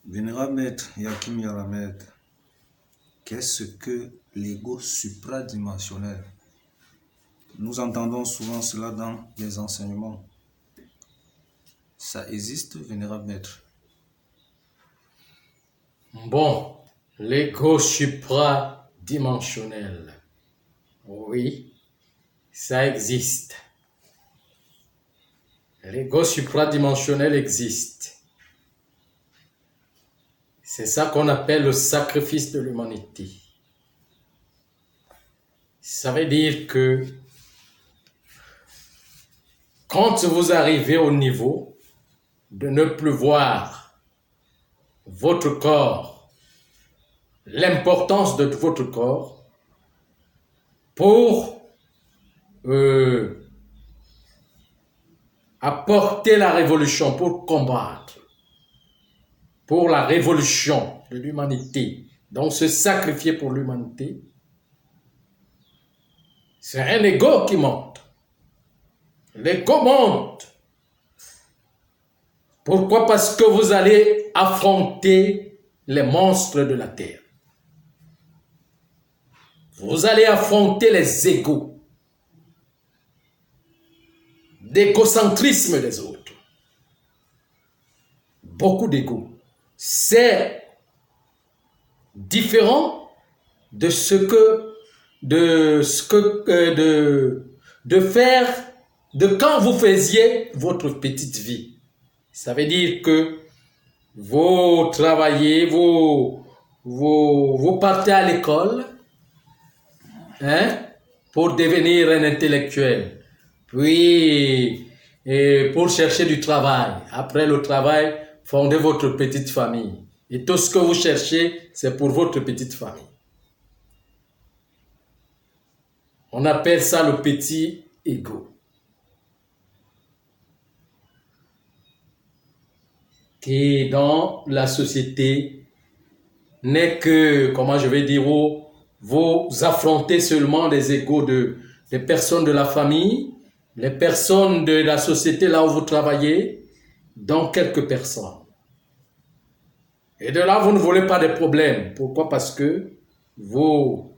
Vénérable Maître Yakim Yalamed, qu'est-ce que l'ego supradimensionnel? Nous entendons souvent cela dans les enseignements. Ça existe, Vénérable Maître? Bon, l'ego supradimensionnel, oui, ça existe. L'ego supradimensionnel existe. C'est ça qu'on appelle le sacrifice de l'humanité. Ça veut dire que quand vous arrivez au niveau de ne plus voir votre corps, l'importance de votre corps pour apporter la révolution, pour combattre, pour la révolution de l'humanité, donc se sacrifier pour l'humanité, c'est un ego qui monte. L'ego monte. Pourquoi? Parce que vous allez affronter les monstres de la terre. Vous allez affronter les égos, l'égocentrisme des autres. Beaucoup d'égos. C'est différent de quand vous faisiez votre petite vie. Ça veut dire que vous travaillez, vous partez à l'école, pour devenir un intellectuel, puis pour chercher du travail. Après le travail, fondez votre petite famille. Et tout ce que vous cherchez, c'est pour votre petite famille. On appelle ça le petit ego. Qui dans la société n'est que, comment je vais dire, vous affrontez seulement les égos des personnes de la famille, les personnes de la société là où vous travaillez, donc quelques personnes. Et de là, vous ne voulez pas de problème. Pourquoi? Parce que vous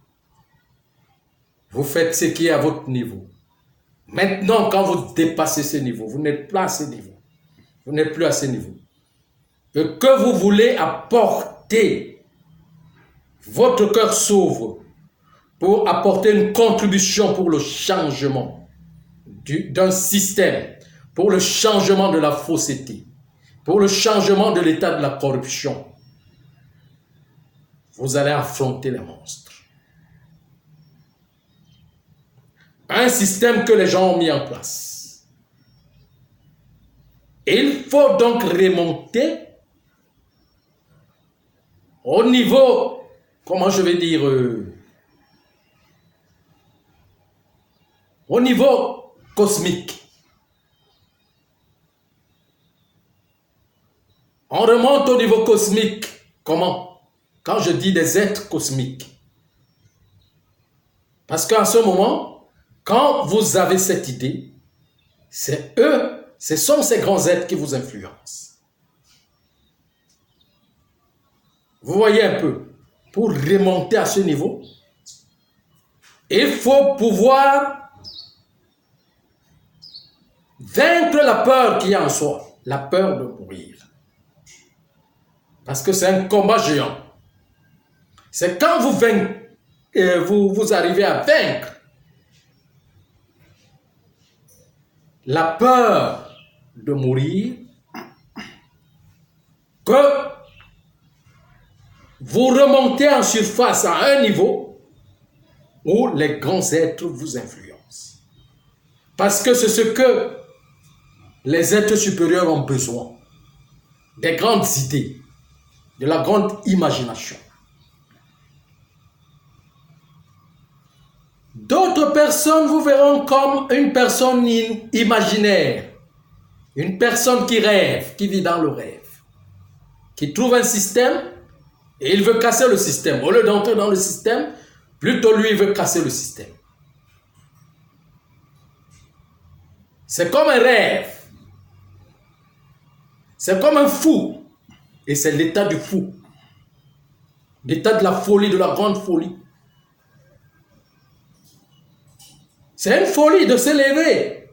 faites ce qui est à votre niveau. Maintenant, quand vous dépassez ce niveau, vous n'êtes plus à ce niveau. Vous n'êtes plus à ce niveau. Et que vous voulez apporter, votre cœur s'ouvre pour apporter une contribution pour le changement d'un système, pour le changement de la fausseté, pour le changement de l'état de la corruption. Vous allez affronter les monstres. Un système que les gens ont mis en place. Il faut donc remonter au niveau, comment je vais dire, au niveau cosmique. On remonte au niveau cosmique. Comment? Quand je dis des êtres cosmiques. Parce qu'en ce moment, quand vous avez cette idée, c'est eux, ce sont ces grands êtres qui vous influencent. Vous voyez un peu, pour remonter à ce niveau, il faut pouvoir vaincre la peur qu'il y a en soi, la peur de mourir. Parce que c'est un combat géant. C'est quand vous arrivez à vaincre la peur de mourir que vous remontez en surface à un niveau où les grands êtres vous influencent. Parce que c'est ce que les êtres supérieurs ont besoin. Des grandes idées, de la grande imagination. D'autres personnes vous verront comme une personne imaginaire, une personne qui rêve, qui vit dans le rêve, qui trouve un système et il veut casser le système. Au lieu d'entrer dans le système, plutôt lui il veut casser le système. C'est comme un rêve, c'est comme un fou Et c'est l'état du fou. L'état de la folie, de la grande folie. C'est une folie de s'élever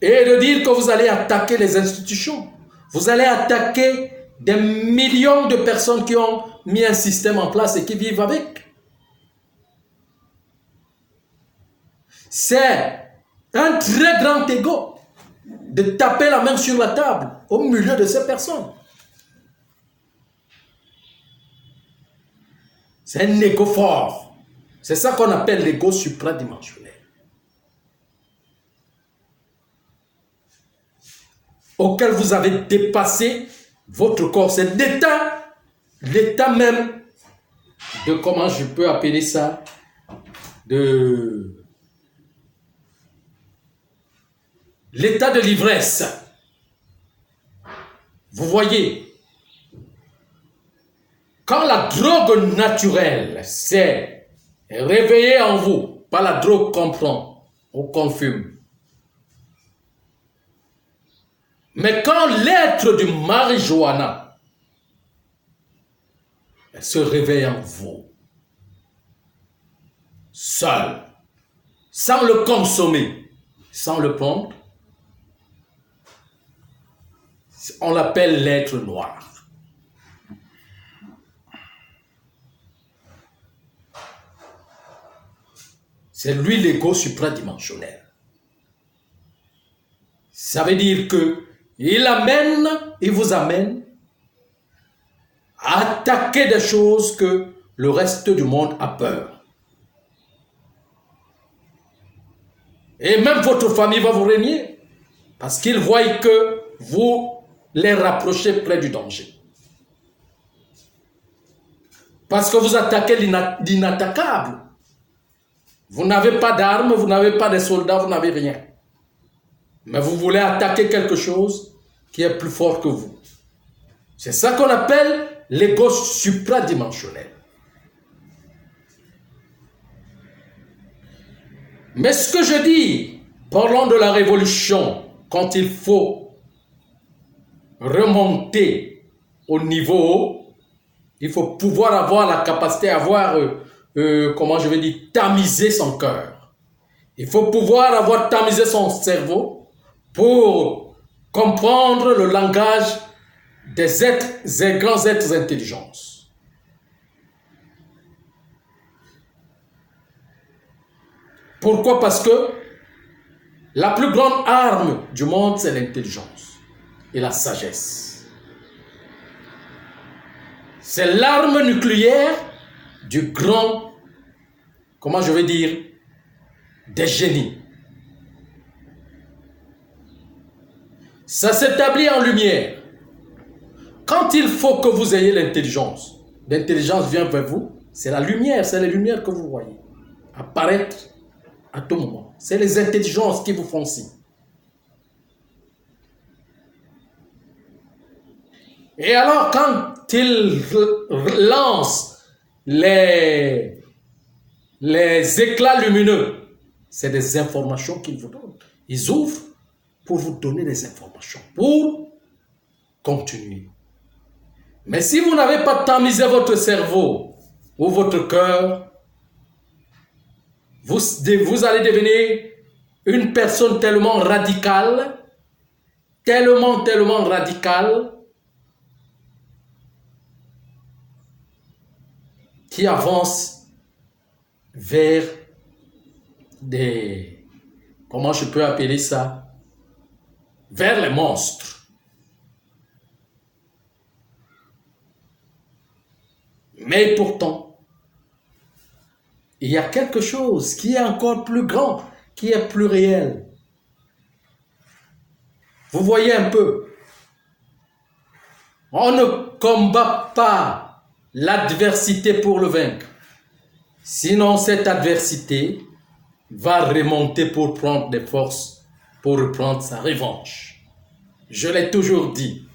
et de dire que vous allez attaquer les institutions. Vous allez attaquer des millions de personnes qui ont mis un système en place et qui vivent avec. C'est un très grand ego de taper la main sur la table au milieu de ces personnes. C'est un ego fort. C'est ça qu'on appelle l'ego supradimensionnel. Auquel vous avez dépassé votre corps. C'est l'état même de, comment je peux appeler ça, de l'état de l'ivresse. Vous voyez, quand la drogue naturelle s'est réveillée en vous, pas la drogue qu'on prend ou qu'on fume, mais quand l'être du marijuana se réveille en vous, seul, sans le consommer, sans le prendre, on l'appelle l'être noir. C'est lui l'ego supradimensionnel. Ça veut dire que il vous amène à attaquer des choses que le reste du monde a peur. Et même votre famille va vous régner parce qu'ils voient que vous les rapprochez près du danger. Parce que vous attaquez l'inattaquable. Vous n'avez pas d'armes, vous n'avez pas de soldats, vous n'avez rien. Mais vous voulez attaquer quelque chose qui est plus fort que vous. C'est ça qu'on appelle l'ego supradimensionnel. Mais ce que je dis, parlons de la révolution, quand il faut remonter au niveau haut, il faut pouvoir avoir la capacité, comment je vais dire, tamiser son cœur. Il faut pouvoir avoir tamisé son cerveau pour comprendre le langage des grands êtres d'intelligence. Pourquoi? Parce que la plus grande arme du monde, c'est l'intelligence et la sagesse. C'est l'arme nucléaire du grand, comment je vais dire, des génies. Ça s'établit en lumière. Quand il faut que vous ayez l'intelligence, l'intelligence vient vers vous, c'est la lumière, c'est les lumières que vous voyez apparaître à tout moment. C'est les intelligences qui vous font signe. Et alors, quand ils lancent les éclats lumineux, c'est des informations qu'ils vous donnent. Ils ouvrent pour vous donner des informations, pour continuer. Mais si vous n'avez pas tamisé votre cerveau ou votre cœur, vous allez devenir une personne tellement radicale, tellement radicale, qui avance vers des, comment je peux appeler ça, vers les monstres. Mais pourtant, il y a quelque chose qui est encore plus grand, qui est plus réel. Vous voyez un peu, on ne combat pas l'adversité pour le vaincre. Sinon, cette adversité va remonter pour prendre des forces, pour reprendre sa revanche. Je l'ai toujours dit.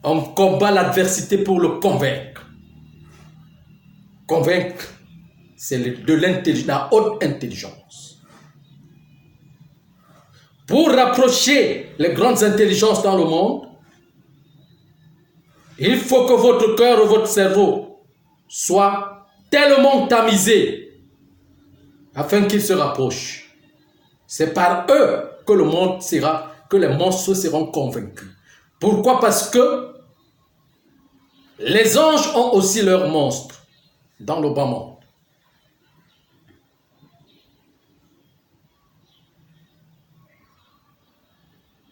On combat l'adversité pour le convaincre. Convaincre, c'est de l'intelligence, la haute intelligence. Pour rapprocher les grandes intelligences dans le monde, Il faut que votre cœur et votre cerveau soient tellement tamisés afin qu'ils se rapprochent. C'est par eux que le monde sera, que les monstres seront convaincus. Pourquoi? Parce que les anges ont aussi leurs monstres dans le bas monde.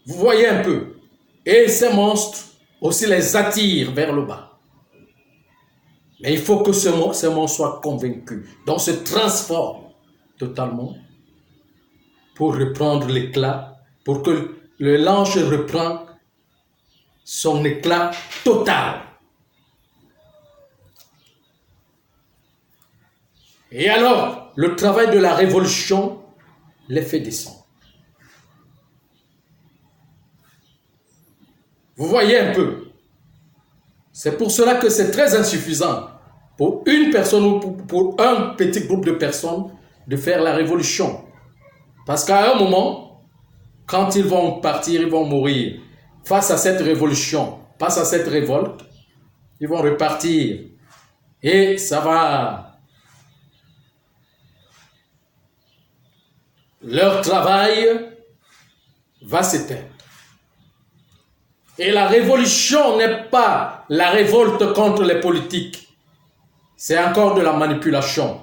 Vous voyez un peu. Et ces monstres aussi les attirent vers le bas. Mais il faut que ces monstres soient convaincus. Donc se transforment totalement pour reprendre l'éclat, pour que l'ange reprenne son éclat total. Et alors, le travail de la révolution les fait descendre. Vous voyez un peu. C'est pour cela que c'est très insuffisant pour une personne ou pour un petit groupe de personnes de faire la révolution. Parce qu'à un moment, quand ils vont partir, ils vont mourir face à cette révolution, face à cette révolte, ils vont repartir. Et ça va... Leur travail va s'éteindre. Et la révolution n'est pas la révolte contre les politiques. C'est encore de la manipulation.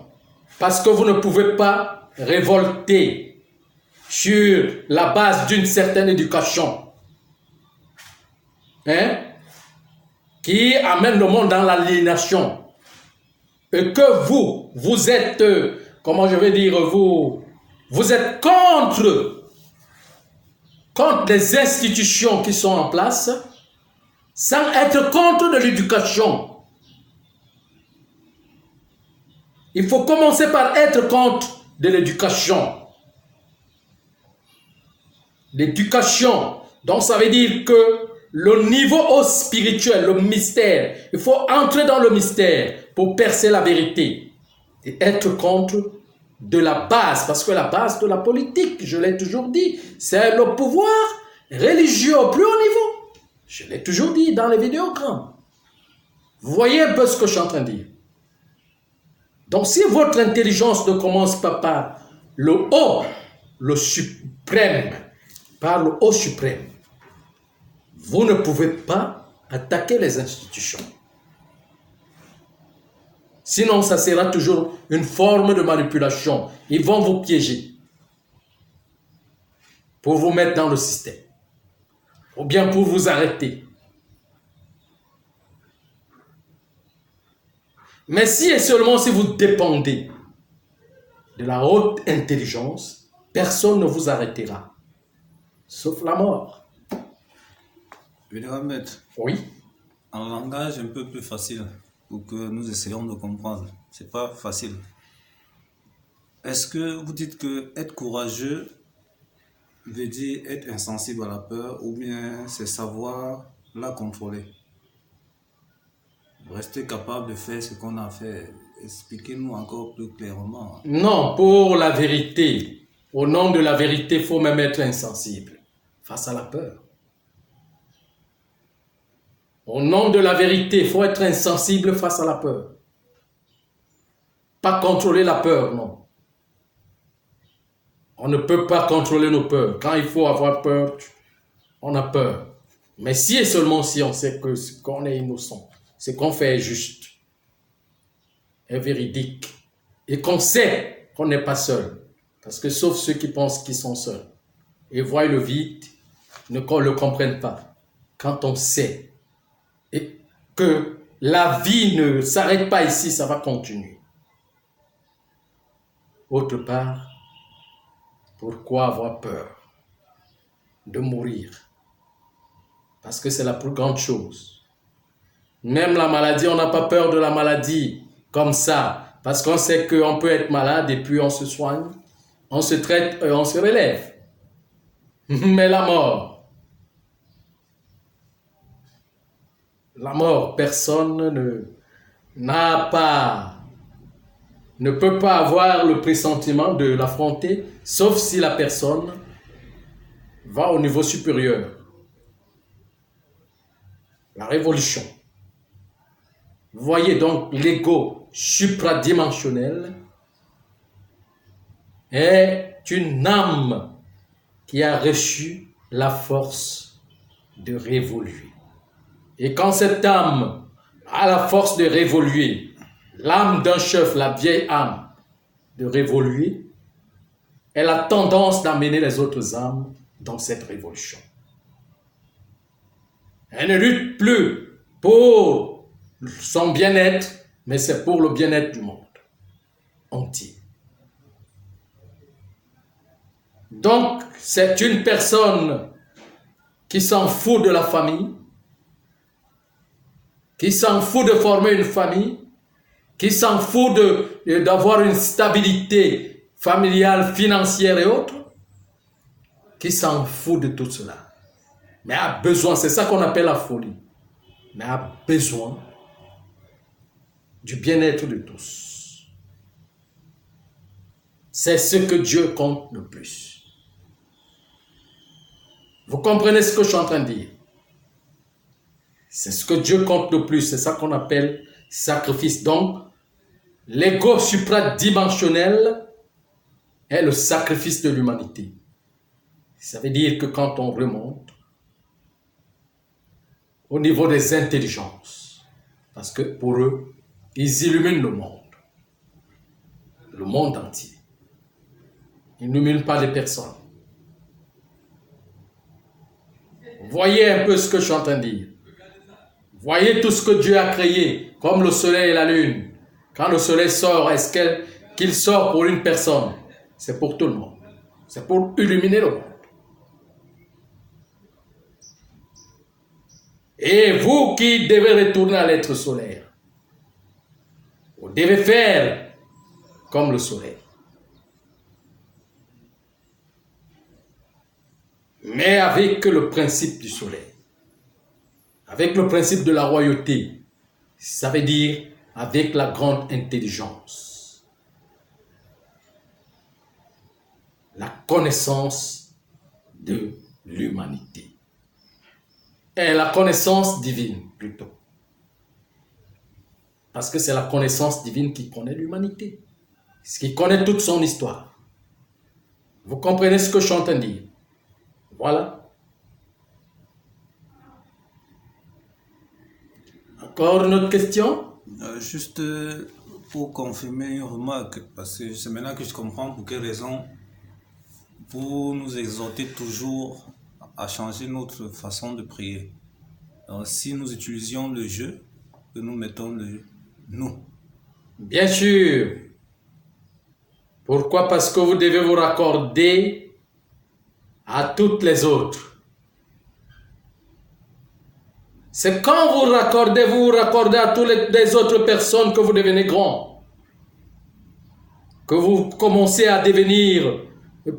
Parce que vous ne pouvez pas révolter sur la base d'une certaine éducation. Qui amène le monde dans l'aliénation. Et que vous êtes, comment je vais dire, vous êtes contre les institutions qui sont en place, sans être contre de l'éducation. Il faut commencer par être contre de l'éducation. L'éducation, donc ça veut dire que le niveau spirituel, le mystère, il faut entrer dans le mystère pour percer la vérité et être contre de la base, parce que la base de la politique, je l'ai toujours dit, c'est le pouvoir religieux au plus haut niveau. Je l'ai toujours dit dans les vidéogrammes. Vous voyez un peu ce que je suis en train de dire. Donc si votre intelligence ne commence pas par le haut, le suprême, par le haut suprême, vous ne pouvez pas attaquer les institutions. Sinon, ça sera toujours une forme de manipulation. Ils vont vous piéger pour vous mettre dans le système ou bien pour vous arrêter. Mais si et seulement si vous dépendez de la haute intelligence, personne ne vous arrêtera, sauf la mort. Vénérable Maître, Oui. en langage un peu plus facile, pour que nous essayions de comprendre. C'est pas facile. Est-ce que vous dites que être courageux veut dire être insensible à la peur, ou bien c'est savoir la contrôler? Rester capable de faire ce qu'on a fait. Expliquez-nous encore plus clairement. Non, pour la vérité, au nom de la vérité, il faut même être insensible face à la peur. Au nom de la vérité, il faut être insensible face à la peur. Pas contrôler la peur, non. On ne peut pas contrôler nos peurs. Quand il faut avoir peur, on a peur. Mais si et seulement si on sait que ce qu'on est innocent, ce qu'on fait est juste, est véridique, et qu'on sait qu'on n'est pas seul. Parce que sauf ceux qui pensent qu'ils sont seuls et voient le vide, ne le comprennent pas. Quand on sait et que la vie ne s'arrête pas ici, ça va continuer. Autre part, pourquoi avoir peur de mourir? Parce que c'est la plus grande chose. Même la maladie, on n'a pas peur de la maladie comme ça, parce qu'on sait qu'on peut être malade et puis on se soigne, on se traite et on se relève. Mais la mort, personne ne peut pas avoir le pressentiment de l'affronter, sauf si la personne va au niveau supérieur. La révolution. Vous voyez donc l'ego supradimensionnel est une âme qui a reçu la force de révoluer. Et quand cette âme a la force de révoluer, l'âme d'un chef, la vieille âme, de révoluer, elle a tendance d'amener les autres âmes dans cette révolution. Elle ne lutte plus pour son bien-être, mais c'est pour le bien-être du monde entier. Donc, c'est une personne qui s'en fout de la famille, qui s'en fout de former une famille, qui s'en fout d'avoir une stabilité familiale, financière et autres, qui s'en fout de tout cela. Mais a besoin, c'est ça qu'on appelle la folie, mais a besoin du bien-être de tous. C'est ce que Dieu compte le plus. Vous comprenez ce que je suis en train de dire? C'est ce que Dieu compte le plus, c'est ça qu'on appelle sacrifice. Donc, l'ego supradimensionnel est le sacrifice de l'humanité. Ça veut dire que quand on remonte au niveau des intelligences, parce que pour eux, ils illuminent le monde entier. Ils n'illuminent pas les personnes. Voyez un peu ce que je suis en train de dire. Voyez tout ce que Dieu a créé, comme le soleil et la lune. Quand le soleil sort, est-ce qu'il sort pour une personne? C'est pour tout le monde. C'est pour illuminer le monde. Et vous qui devez retourner à l'être solaire, vous devez faire comme le soleil. Mais avec le principe du soleil, avec le principe de la royauté, ça veut dire avec la grande intelligence, la connaissance de l'humanité. Et la connaissance divine, plutôt. Parce que c'est la connaissance divine qui connaît l'humanité, qui connaît toute son histoire. Vous comprenez ce que je suis en train de dire? Voilà. Encore une autre question? Juste pour confirmer une remarque, parce que c'est maintenant que je comprends pour quelle raison vous nous exhortez toujours à changer notre façon de prier. Alors, si nous utilisions le je, que nous mettons le nous. Bien sûr. Pourquoi? Parce que vous devez vous raccorder à toutes les autres. C'est quand vous vous raccordez à toutes les autres personnes que vous devenez grand. Que vous commencez à devenir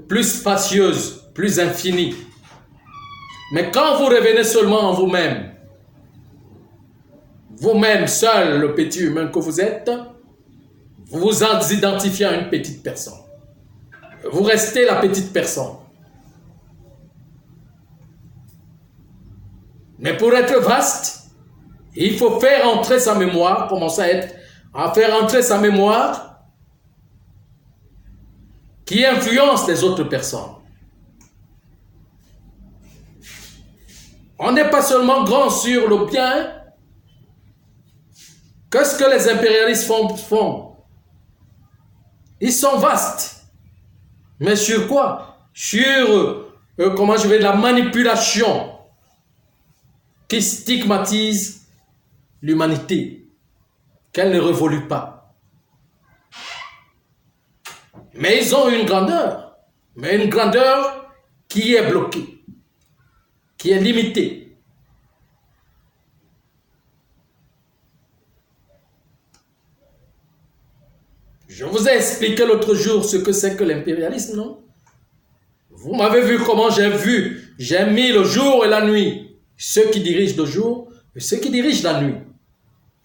plus spacieuse, plus infinie. Mais quand vous revenez seulement en vous-même, vous-même seul, le petit humain que vous êtes, vous vous identifiez à une petite personne. Vous restez la petite personne. Mais pour être vaste, il faut faire entrer sa mémoire, commencer à faire entrer sa mémoire qui influence les autres personnes. On n'est pas seulement grand sur le bien. Qu'est-ce que les impérialistes font? Ils sont vastes. Mais sur quoi? Sur, la manipulation qui stigmatise l'humanité, qu'elle ne révolue pas. Mais ils ont une grandeur, mais une grandeur qui est bloquée, qui est limitée. Je vous ai expliqué l'autre jour ce que c'est que l'impérialisme, non? Vous m'avez vu comment j'ai mis le jour et la nuit, ceux qui dirigent le jour et ceux qui dirigent la nuit.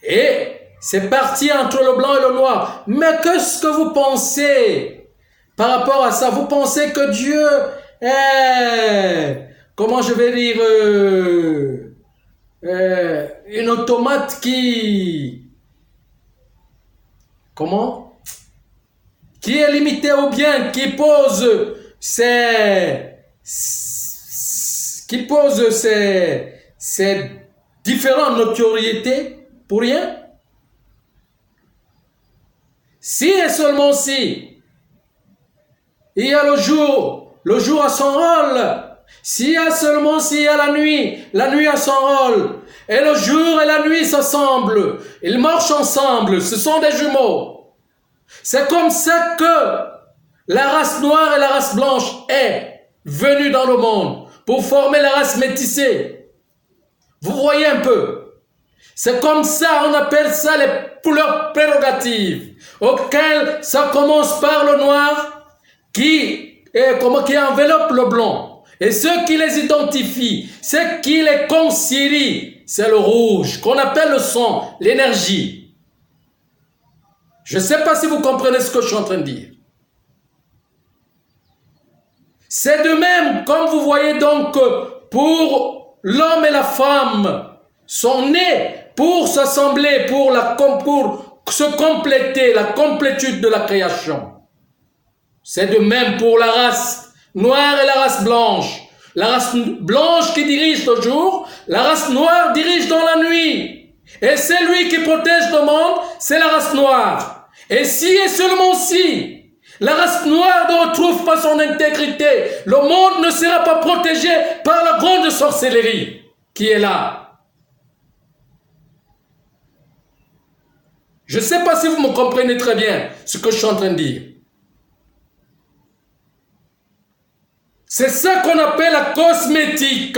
Et c'est parti entre le blanc et le noir. Mais qu'est-ce que vous pensez par rapport à ça? Vous pensez que Dieu est, comment je vais dire, une automate qui comment? Qui est limité ou bien qui pose ces différentes notoriétés pour rien? Si et seulement si il y a le jour a son rôle. S'il y a seulement s'il y a la nuit a son rôle. Et le jour et la nuit s'assemblent. Ils marchent ensemble. Ce sont des jumeaux. C'est comme ça que la race noire et la race blanche est venue dans le monde pour former la race métissée. Vous voyez un peu. C'est comme ça, on appelle ça les couleurs prérogatives, auxquelles ça commence par le noir qui enveloppe le blanc. Et ceux qui les identifient, ceux qui les concilient, c'est le rouge, qu'on appelle le sang, l'énergie. Je ne sais pas si vous comprenez ce que je suis en train de dire. C'est de même, comme vous voyez donc, pour l'homme et la femme, sont nés pour s'assembler, pour se compléter, la complétude de la création. C'est de même pour la race noire et la race blanche. La race blanche qui dirige le jour, la race noire dirige dans la nuit. Et c'est lui qui protège le monde, c'est la race noire. Et si et seulement si la race noire ne retrouve pas son intégrité, le monde ne sera pas protégé par la grande sorcellerie qui est là. Je ne sais pas si vous me comprenez très bien ce que je suis en train de dire. C'est ça qu'on appelle la cosmétique,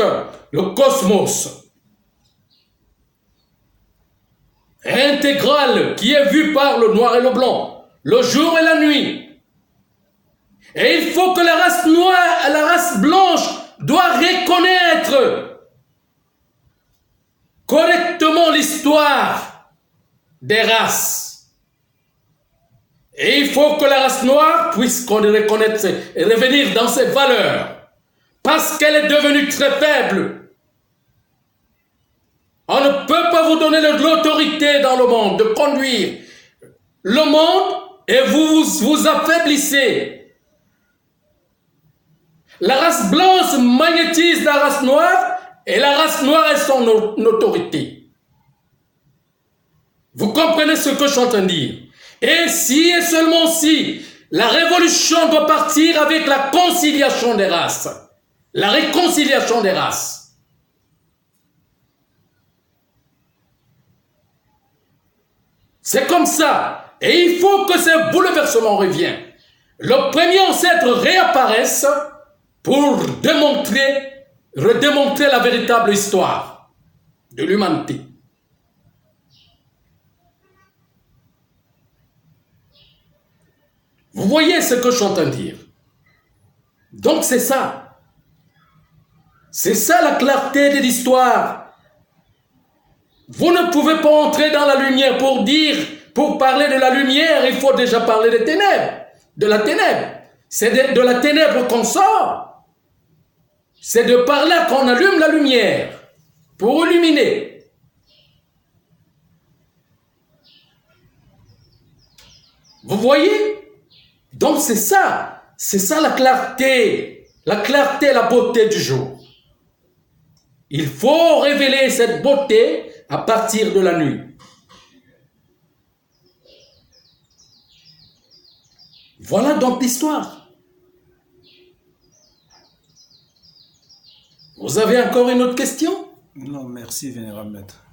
le cosmos. Intégral qui est vu par le noir et le blanc, le jour et la nuit. Et il faut que la race noire, la race blanche doit reconnaître correctement l'histoire des races. Et il faut que la race noire puisse reconnaître et revenir dans ses valeurs. Parce qu'elle est devenue très faible. On ne peut pas vous donner l'autorité dans le monde de conduire le monde et vous affaiblissez. La race blanche magnétise la race noire et la race noire est son autorité. Vous comprenez ce que je suis en train de dire? Et si et seulement si la révolution doit partir avec la conciliation des races, la réconciliation des races. C'est comme ça. Et il faut que ce bouleversement revienne. Le premier ancêtre réapparaisse pour redémontrer la véritable histoire de l'humanité. Vous voyez ce que je suis en train de dire. Donc c'est ça. C'est ça la clarté de l'histoire. Vous ne pouvez pas entrer dans la lumière pour parler de la lumière, il faut déjà parler des ténèbres, de la ténèbre. C'est de la ténèbre qu'on sort. C'est de par là qu'on allume la lumière pour illuminer. Vous voyez? Donc c'est ça la clarté, la beauté du jour. Il faut révéler cette beauté à partir de la nuit. Voilà donc l'histoire. Vous avez encore une autre question? Non, merci, Vénérable Maître.